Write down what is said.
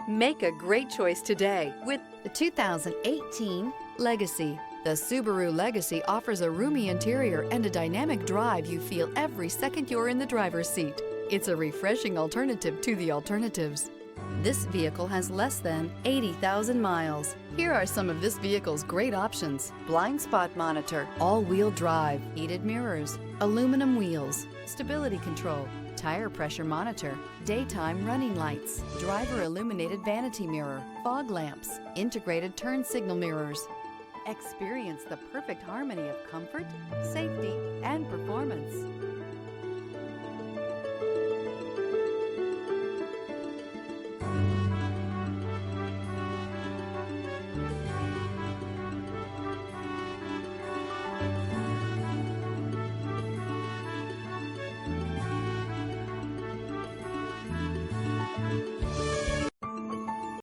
Make a great choice today with the 2018 Legacy. The Subaru Legacy offers a roomy interior and a dynamic drive you feel every second you're in the driver's seat. It's a refreshing alternative to the alternatives. This vehicle has less than 80,000 miles. Here are some of this vehicle's great options: blind spot monitor, all-wheel drive, heated mirrors, aluminum wheels, stability control, tire pressure monitor, daytime running lights, driver illuminated vanity mirror, fog lamps, integrated turn signal mirrors. Experience the perfect harmony of comfort, safety, and performance.